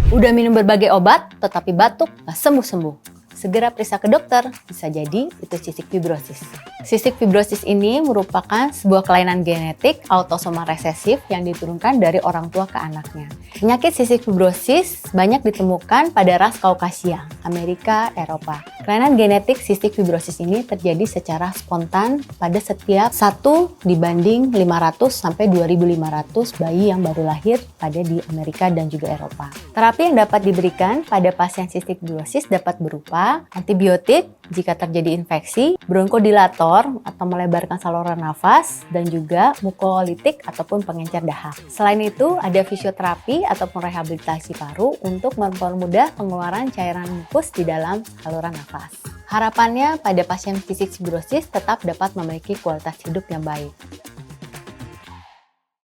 Udah minum berbagai obat, tetapi batuk nggak sembuh-sembuh. Segera periksa ke dokter, bisa jadi itu cystic fibrosis. Cystic fibrosis ini merupakan sebuah kelainan genetik autosomal resesif yang diturunkan dari orang tua ke anaknya. Penyakit cystic fibrosis banyak ditemukan pada ras Kaukasia, Amerika, Eropa. Kelainan genetik cystic fibrosis ini terjadi secara spontan pada setiap 1 dibanding 500 sampai 2.500 bayi yang baru lahir pada di Amerika dan juga Eropa. Terapi yang dapat diberikan pada pasien cystic fibrosis dapat berupa antibiotik jika terjadi infeksi, bronkodilator atau melebarkan saluran nafas, dan juga mukolitik ataupun pengencer dahak. Selain itu, ada fisioterapi ataupun rehabilitasi paru untuk mempermudah pengeluaran cairan mukus di dalam saluran nafas. Harapannya pada pasien cystic fibrosis tetap dapat memiliki kualitas hidup yang baik.